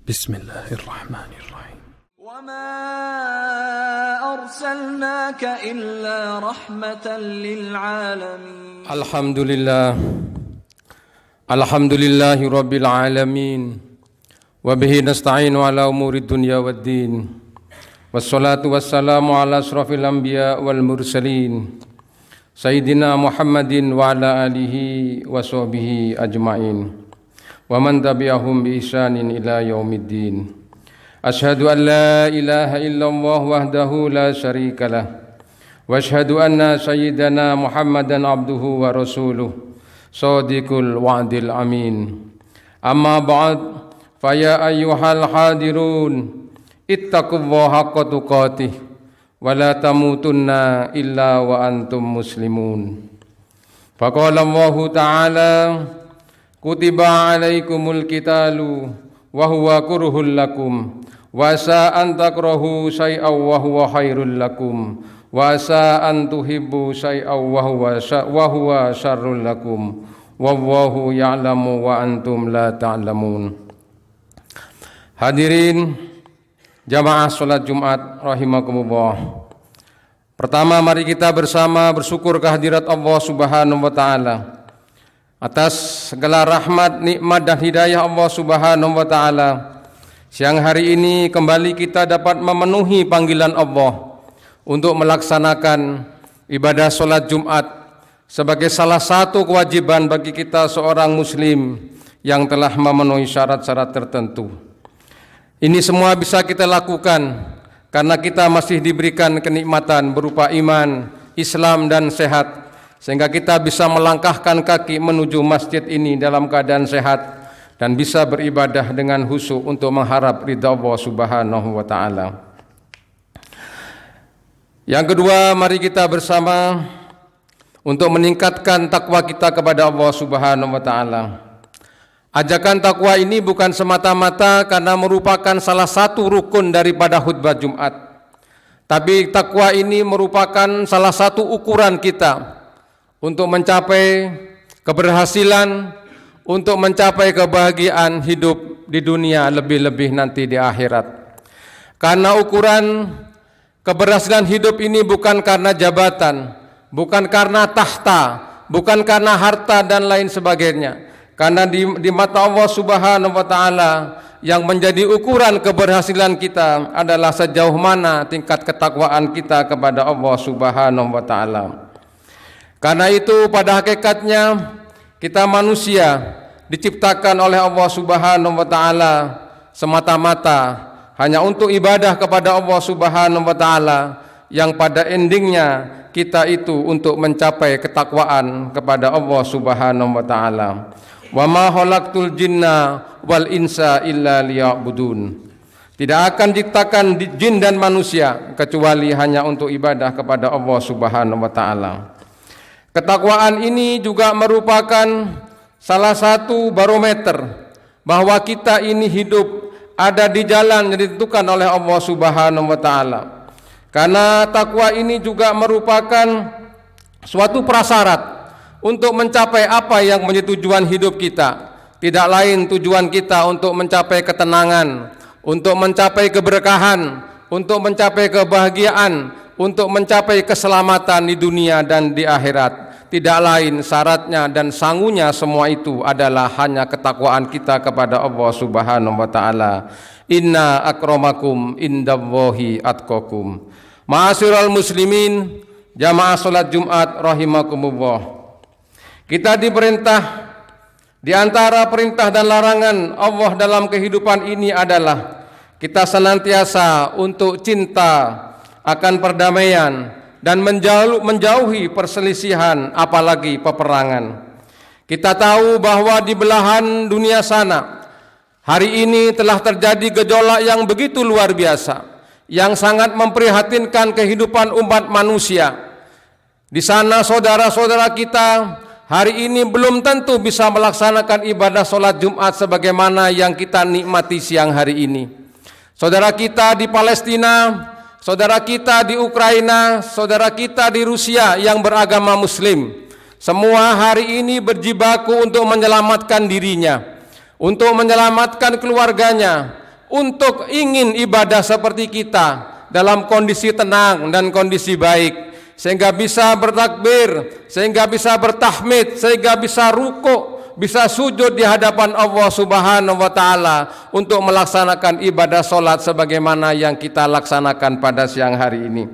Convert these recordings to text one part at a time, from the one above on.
Bismillahirrahmanirrahim. وما أرسلناك إلا رحمة للعالمين. Alhamdulillah Rabbil Alamin. Wabihi nasta'inu ala umuri dunya waddin. Wassalatu wassalamu ala asrafil anbiya wal mursalin Sayyidina Muhammadin wa ala alihi wa sahbihi ajma'in wa man tabi'ahum bi ihsanin ila yaumiddin. Asyhadu an la ilaha illallah wahdahu la syarika lah wa asyhadu anna sayyidana Muhammadan abduhu wa rasuluh shadiqul wa'dil amin. Amma ba'd, fa ya ayyuhal hadirun ittaqullaha haqqa tuqatih wa la tamutunna illa wa antum muslimun. Faqala Allah ta'ala kutiba alaikumul qitalu wa huwa kurhul lakum wa asa an takrahu syai'aw wa huwa khairul lakum wa asa an tuhibbu syai'aw wa huwa syarrul lakum wallahu ya'lamu wa antum la ta'lamun. Hadirin jamaah salat Jumat rahimakumullah. Pertama, mari kita bersama bersyukur kehadirat Allah Subhanahu wa taala atas segala rahmat, nikmat dan hidayah Allah Subhanahu wa taala. Siang hari ini kembali kita dapat memenuhi panggilan Allah untuk melaksanakan ibadah salat Jumat sebagai salah satu kewajiban bagi kita seorang muslim yang telah memenuhi syarat-syarat tertentu. Ini semua bisa kita lakukan karena kita masih diberikan kenikmatan berupa iman, Islam dan sehat, sehingga kita bisa melangkahkan kaki menuju masjid ini dalam keadaan sehat dan bisa beribadah dengan khusyuk untuk mengharap ridha Allah Subhanahu wa taala. Yang kedua, mari kita bersama untuk meningkatkan takwa kita kepada Allah Subhanahu wa taala. Ajakan takwa ini bukan semata-mata karena merupakan salah satu rukun daripada khutbah Jumat. Tapi takwa ini merupakan salah satu ukuran kita untuk mencapai keberhasilan, untuk mencapai kebahagiaan hidup di dunia, lebih-lebih nanti di akhirat. Karena ukuran keberhasilan hidup ini bukan karena jabatan, bukan karena tahta, bukan karena harta dan lain sebagainya. Karena di mata Allah Subhanahu wa taala yang menjadi ukuran keberhasilan kita adalah sejauh mana tingkat ketakwaan kita kepada Allah Subhanahu wa taala. Karena itu pada hakikatnya kita manusia diciptakan oleh Allah Subhanahu wa taala semata-mata hanya untuk ibadah kepada Allah Subhanahu wa taala, yang pada endingnya kita itu untuk mencapai ketakwaan kepada Allah Subhanahu wa taala. Wa ma khalaqtul jinna wal insa illa liya'budun. Tidak akan diciptakan jin dan manusia kecuali hanya untuk ibadah kepada Allah Subhanahu wa taala. Ketakwaan ini juga merupakan salah satu barometer bahwa kita ini hidup ada di jalan yang ditentukan oleh Allah Subhanahu wa taala. Karena takwa ini juga merupakan suatu prasyarat untuk mencapai apa yang menjadi tujuan hidup kita. Tidak lain tujuan kita untuk mencapai ketenangan, untuk mencapai keberkahan, untuk mencapai kebahagiaan, untuk mencapai keselamatan di dunia dan di akhirat. Tidak lain syaratnya dan sangunya semua itu adalah hanya ketakwaan kita kepada Allah Subhanahu wa taala. Inna akramakum indallahi atqakum. Ma'asyiral muslimin, jamaah salat Jumat rahimakumullah. Kita diperintah, di antara perintah dan larangan Allah dalam kehidupan ini adalah kita senantiasa untuk cinta akan perdamaian dan menjauhi perselisihan apalagi peperangan. Kita tahu bahwa di belahan dunia sana hari ini telah terjadi gejolak yang begitu luar biasa, yang sangat memprihatinkan kehidupan umat manusia. Di sana saudara-saudara kita hari ini belum tentu bisa melaksanakan ibadah sholat Jumat sebagaimana yang kita nikmati siang hari ini. Saudara kita di Palestina, saudara kita di Ukraina, saudara kita di Rusia yang beragama Muslim, semua hari ini berjibaku untuk menyelamatkan dirinya, untuk menyelamatkan keluarganya, untuk ingin ibadah seperti kita dalam kondisi tenang dan kondisi baik, sehingga bisa bertakbir, sehingga bisa bertahmid, sehingga bisa rukuk, bisa sujud di hadapan Allah Subhanahu wa taala untuk melaksanakan ibadah salat sebagaimana yang kita laksanakan pada siang hari ini.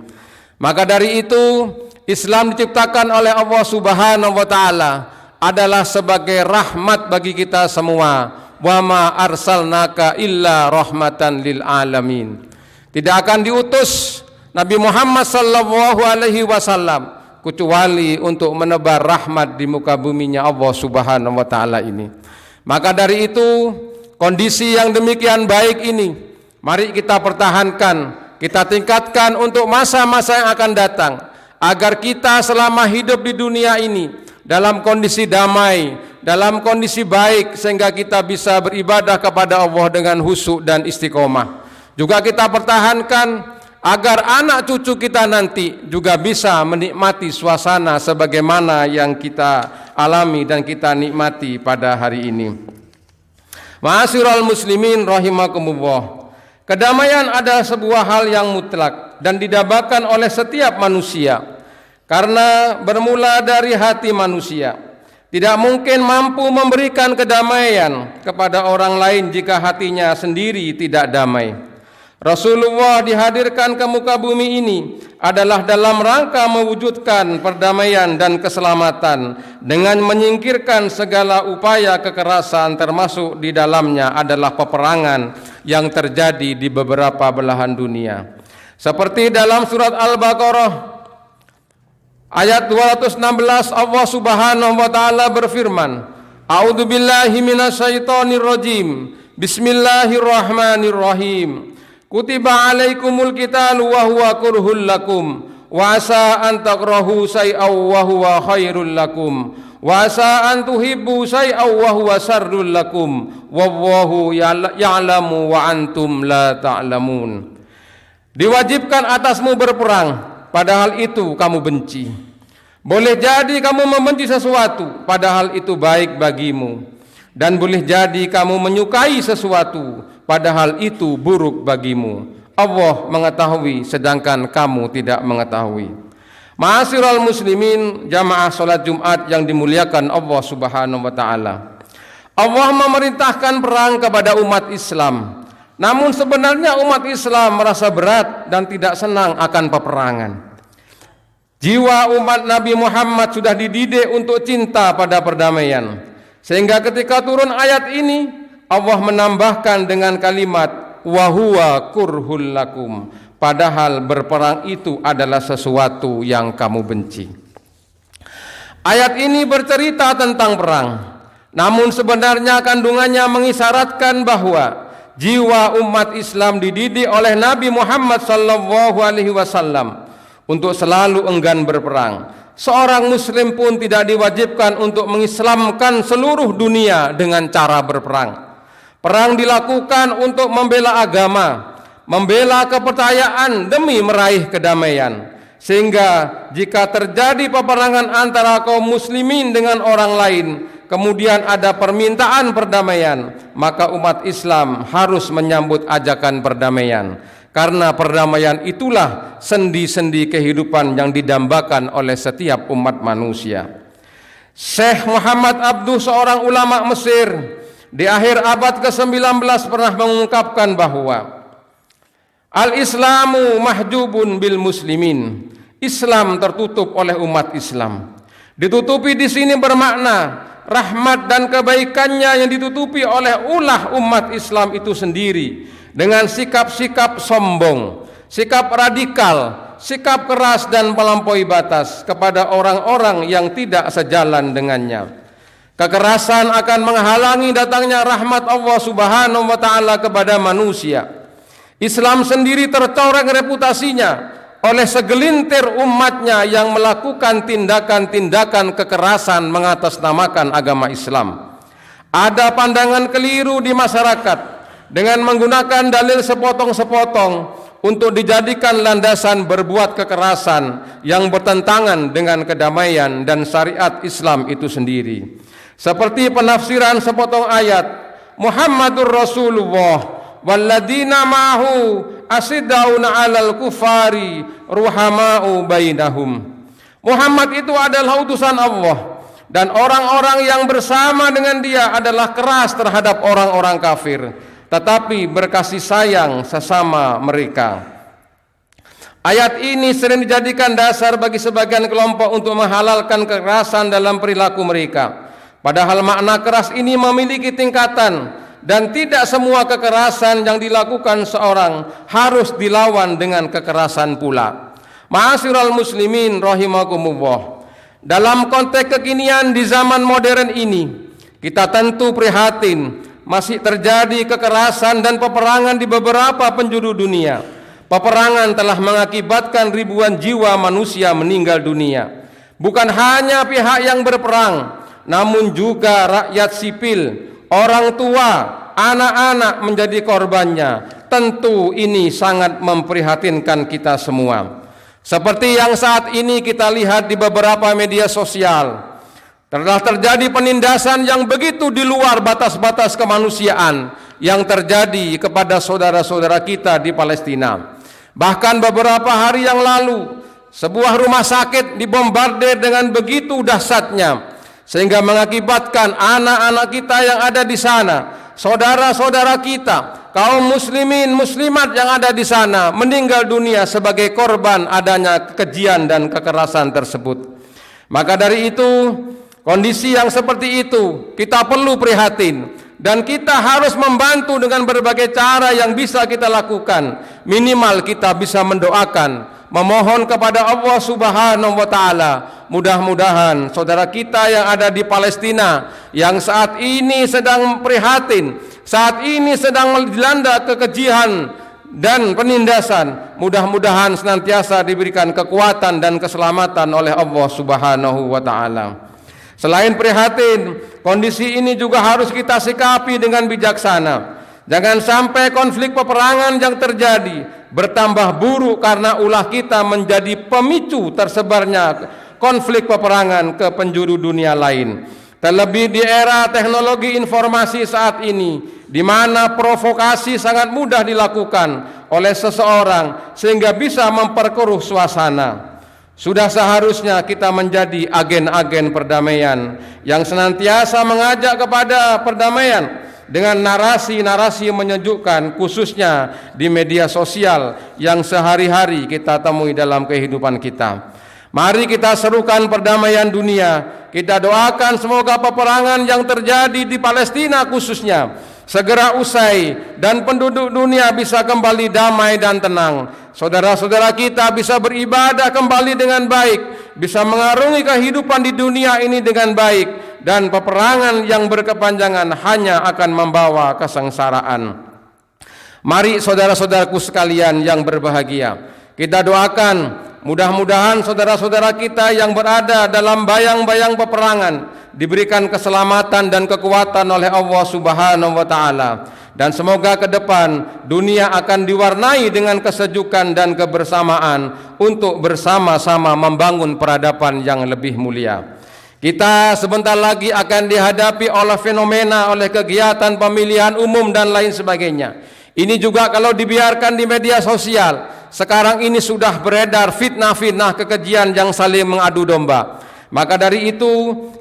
Maka dari itu, Islam diciptakan oleh Allah Subhanahu wa taala adalah sebagai rahmat bagi kita semua. Wa ma arsalnaka illa rahmatan lil alamin. Tidak akan diutus Nabi Muhammad sallallahu alaihi wasallam kecuali untuk menebar rahmat di muka buminya Allah Subhanahu wa taala ini. Maka dari itu, kondisi yang demikian baik ini mari kita pertahankan, kita tingkatkan untuk masa-masa yang akan datang, agar kita selama hidup di dunia ini dalam kondisi damai, dalam kondisi baik, sehingga kita bisa beribadah kepada Allah dengan khusyuk dan istiqomah. Juga kita pertahankan agar anak cucu kita nanti juga bisa menikmati suasana sebagaimana yang kita alami dan kita nikmati pada hari ini. Ma'asyiral muslimin rahimakumullah. Kedamaian adalah sebuah hal yang mutlak dan didambakan oleh setiap manusia, karena bermula dari hati manusia. Tidak mungkin mampu memberikan kedamaian kepada orang lain jika hatinya sendiri tidak damai. Rasulullah dihadirkan ke muka bumi ini adalah dalam rangka mewujudkan perdamaian dan keselamatan dengan menyingkirkan segala upaya kekerasan, termasuk di dalamnya adalah peperangan yang terjadi di beberapa belahan dunia. Seperti dalam surat Al-Baqarah ayat 216, Allah Subhanahu wa taala berfirman, A'udzu billahi minasyaitonir rajim. Bismillahirrahmanirrahim. Kutiba alaikumul qitalu wa huwa kurhul lakum wa asa an takrahu syai'aw wa huwa khairul lakum wa asa an tuhibbu syai'aw wa huwa syarrul lakum wallahu ya'lamu wa antum la ta'lamun. Diwajibkan atasmu berperang, padahal itu kamu benci. Boleh jadi kamu membenci sesuatu, padahal itu baik bagimu. Dan boleh jadi kamu menyukai sesuatu, padahal itu buruk bagimu. Allah mengetahui sedangkan kamu tidak mengetahui. Ma'asyiral muslimin, jamaah salat Jumat yang dimuliakan Allah Subhanahu wa taala. Allah memerintahkan perang kepada umat Islam. Namun sebenarnya umat Islam merasa berat dan tidak senang akan peperangan. Jiwa umat Nabi Muhammad sudah dididik untuk cinta pada perdamaian. Sehingga ketika turun ayat ini, Allah menambahkan dengan kalimat wa huwa kurhul lakum, padahal berperang itu adalah sesuatu yang kamu benci. Ayat ini bercerita tentang perang, namun sebenarnya kandungannya mengisyaratkan bahwa jiwa umat Islam dididik oleh Nabi Muhammad sallallahu alaihi wasallam untuk selalu enggan berperang. Seorang muslim pun tidak diwajibkan untuk mengislamkan seluruh dunia dengan cara berperang. Perang dilakukan untuk membela agama, membela kepercayaan demi meraih kedamaian. Sehingga jika terjadi peperangan antara kaum muslimin dengan orang lain, kemudian ada permintaan perdamaian, maka umat Islam harus menyambut ajakan perdamaian. Karena perdamaian itulah sendi-sendi kehidupan yang didambakan oleh setiap umat manusia. Syekh Muhammad Abduh, seorang ulama Mesir, di akhir abad ke-19 pernah mengungkapkan bahwa Al-Islamu mahjubun bil muslimin. Islam tertutup oleh umat Islam. Ditutupi di sini bermakna rahmat dan kebaikannya yang ditutupi oleh ulah umat Islam itu sendiri dengan sikap-sikap sombong, sikap radikal, sikap keras dan melampaui batas kepada orang-orang yang tidak sejalan dengannya. Kekerasan akan menghalangi datangnya rahmat Allah Subhanahu wa taala kepada manusia. Islam sendiri tercoreng reputasinya oleh segelintir umatnya yang melakukan tindakan-tindakan kekerasan mengatasnamakan agama Islam. Ada pandangan keliru di masyarakat dengan menggunakan dalil sepotong-sepotong untuk dijadikan landasan berbuat kekerasan yang bertentangan dengan kedamaian dan syariat Islam itu sendiri. Seperti penafsiran sepotong ayat Muhammadur Rasulullah walladzina ma'ahu asiddauna 'alal kufari ruhama'u bainahum. Muhammad itu adalah utusan Allah, dan orang-orang yang bersama dengan dia adalah keras terhadap orang-orang kafir, tetapi berkasih sayang sesama mereka. Ayat ini sering dijadikan dasar bagi sebagian kelompok untuk menghalalkan kekerasan dalam perilaku mereka. Padahal makna keras ini memiliki tingkatan, dan tidak semua kekerasan yang dilakukan seorang harus dilawan dengan kekerasan pula. Ma'asyiral muslimin rahimakumullah. Dalam konteks kekinian di zaman modern ini, kita tentu prihatin masih terjadi kekerasan dan peperangan di beberapa penjuru dunia. Peperangan telah mengakibatkan ribuan jiwa manusia meninggal dunia. Bukan hanya pihak yang berperang, namun juga rakyat sipil, orang tua, anak-anak menjadi korbannya. Tentu ini sangat memprihatinkan kita semua. Seperti yang saat ini kita lihat di beberapa media sosial, telah terjadi penindasan yang begitu di luar batas-batas kemanusiaan yang terjadi kepada saudara-saudara kita di Palestina. Bahkan beberapa hari yang lalu, sebuah rumah sakit dibombardir dengan begitu dahsyatnya, sehingga mengakibatkan anak-anak kita yang ada di sana, saudara-saudara kita, kaum muslimin muslimat yang ada di sana meninggal dunia sebagai korban adanya kekejian dan kekerasan tersebut. Maka dari itu, kondisi yang seperti itu kita perlu prihatin, dan kita harus membantu dengan berbagai cara yang bisa kita lakukan. Minimal kita bisa mendoakan, memohon kepada Allah Subhanahu wa taala, mudah-mudahan saudara kita yang ada di Palestina yang saat ini sedang prihatin, saat ini sedang dilanda kekejian dan penindasan, mudah-mudahan senantiasa diberikan kekuatan dan keselamatan oleh Allah Subhanahu wa taala. Selain prihatin, kondisi ini juga harus kita sikapi dengan bijaksana. Jangan sampai konflik peperangan yang terjadi bertambah buruk karena ulah kita menjadi pemicu tersebarnya konflik peperangan ke penjuru dunia lain. Terlebih di era teknologi informasi saat ini, di mana provokasi sangat mudah dilakukan oleh seseorang sehingga bisa memperkeruh suasana. Sudah seharusnya kita menjadi agen-agen perdamaian yang senantiasa mengajak kepada perdamaian dengan narasi-narasi menyejukkan, khususnya di media sosial yang sehari-hari kita temui dalam kehidupan kita. Mari kita serukan perdamaian dunia. Kita doakan semoga peperangan yang terjadi di Palestina khususnya segera usai dan penduduk dunia bisa kembali damai dan tenang. Saudara-saudara kita bisa beribadah kembali dengan baik, bisa mengarungi kehidupan di dunia ini dengan baik, dan peperangan yang berkepanjangan hanya akan membawa kesengsaraan. Mari saudara-saudaraku sekalian yang berbahagia, kita doakan mudah-mudahan saudara-saudara kita yang berada dalam bayang-bayang peperangan diberikan keselamatan dan kekuatan oleh Allah Subhanahu wa taala, dan semoga ke depan dunia akan diwarnai dengan kesejukan dan kebersamaan untuk bersama-sama membangun peradaban yang lebih mulia. Kita sebentar lagi akan dihadapi oleh fenomena, oleh kegiatan pemilihan umum dan lain sebagainya. Ini juga kalau dibiarkan di media sosial, sekarang ini sudah beredar fitnah-fitnah kekejian yang saling mengadu domba. Maka dari itu,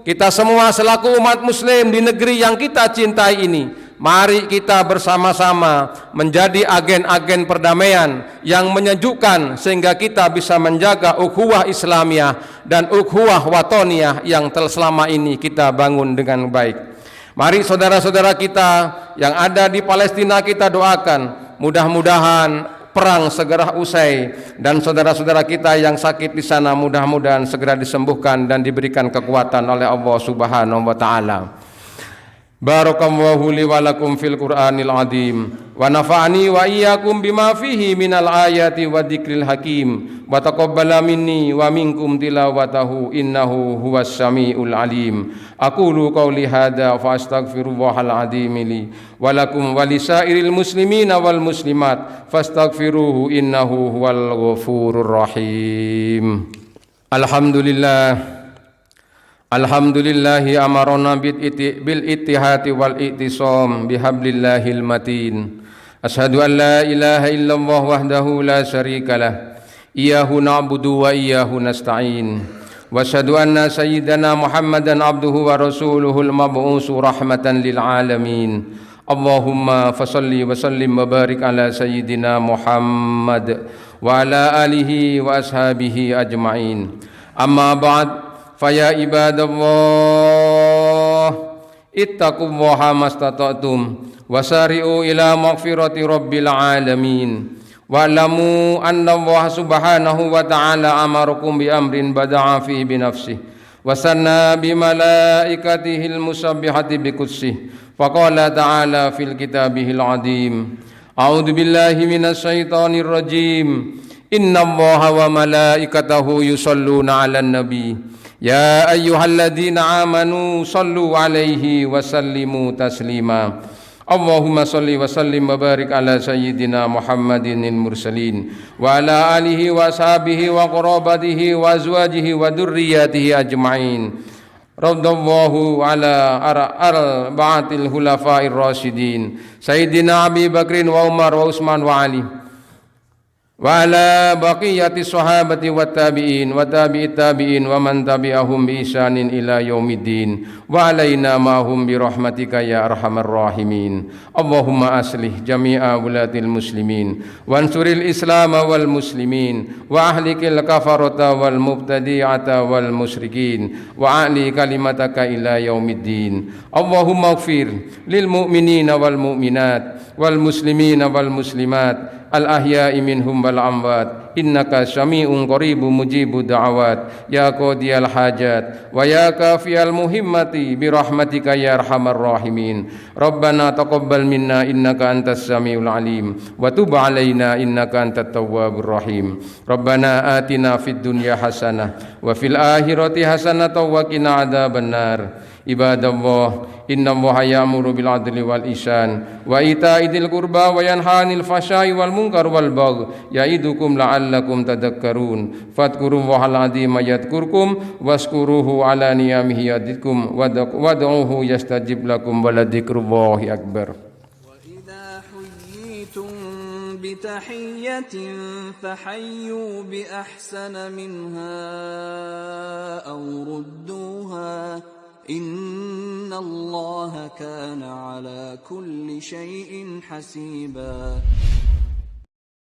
kita semua selaku umat muslim di negeri yang kita cintai ini, mari kita bersama-sama menjadi agen-agen perdamaian yang menyejukkan sehingga kita bisa menjaga ukhuwah Islamiyah dan ukhuwah watoniyah yang selama ini kita bangun dengan baik. Mari saudara-saudara kita yang ada di Palestina kita doakan, mudah-mudahan perang segera usai dan saudara-saudara kita yang sakit di sana mudah-mudahan segera disembuhkan dan diberikan kekuatan oleh Allah Subhanahu wa taala. Barakallahu li wa lakum fil Qur'anil azim wa nafa'ani wa iyyakum bima fihi minal ayati wa dzikril hakim wa taqabbala minni wa minkum tilawatahu innahu huwas samiul alim. Aqulu qawli hadza fa astaghfirullahal azim li wa lakum wa lisairil muslimina wal muslimat fastaghfiruhu innahu huwal ghafurur rahim. Alhamdulillah. Alhamdulillahi amarona bil ittihati wal i'tisam bihablillahil matin. Asyhadu an la ilaha illallah wahdahu la syarikalah. Iyyahu na'budu wa iyyahu nasta'in. Wa asyhadu anna sayyidana Muhammadan abduhu wa rasuluhul mab'usu rahmatan lil alamin. Allahumma fasalli wa sallim wa barik ala sayyidina Muhammad wa ala alihi wa ashabihi ajma'in. Amma ba'd, faya ibadallah, ittaqullaha mastata'tum wasari'u ila maghfirati rabbil alamin. Wa'lamu anna Allah subhanahu wa ta'ala amarakum bi amrin bada'a fihi bi nafsihi wa sanna bi malaikatihil musabbihati bi qudsih. Faqala ta'ala fil kitabihil adim. A'udzu billahi minasy syaithanir rajim. Innallaha wa malaikatahu yusholluna 'alan nabi. Ya ayyuhalladzina amanu shallu 'alaihi wa sallimu taslima. Allahumma salli wa sallim wa barik ala sayyidina Muhammadinil mursalin wa ala alihi wa ashabihi wa qarabatihi wa azwajihi wa dzurriyyatihi ajma'in. Radallahu ala arba'atil khulafa'ir rasyidin sayyidina Abi Bakrin wa Umar wa Utsman wa Ali wa ala baqiyati sahabati wat tabi'in wa tabi'it tabi'in wa man tabi'ahum bi ihsanin ila yaumiddin wa alaina ma'hum bi rahmatika ya arhamar rahimin. Allahumma aslih jami'a wulatil muslimin wansuril islam wal muslimin wa ahlikil kafarata wal mubtadi'ata wal musyrikin wa a'li kalimataka ila yaumiddin. Allahumma ighfir lil mu'minina wal mu'minat wal muslimina wal muslimat al-ahya'i minhum wal amwat innaka sami'un qaribun mujibud da'awat ya qadiyal hajat wa ya kafiyal muhimmati bi rahmatika ya arhamar rahimin. Rabbana taqabbal minna innaka antas samiul alim wa tub alaina innaka antat tawwabur rahim. Rabbana atina fid dunya hasanah wa fil akhirati hasanah wa qina adzabannar. Ibadallah, innallaha ya'muru bil adli wal ihsan wa ita'i dzil qurba wa yanha 'anil fahsya'i wal munkar wal baghi ya'idukum la'allakum tadhakkarun. Fadhkurullahal 'azima yadhkurkum washkuruhu 'ala niyamihi yazidkum wad'uhu yastajib lakum wa ladzikrullahi akbar. Wa idza huyyitum bi tahiyyatin fahayyu bi ahsana minha aw rudduha. Innallaha kana ala kulli syai'in hasiba.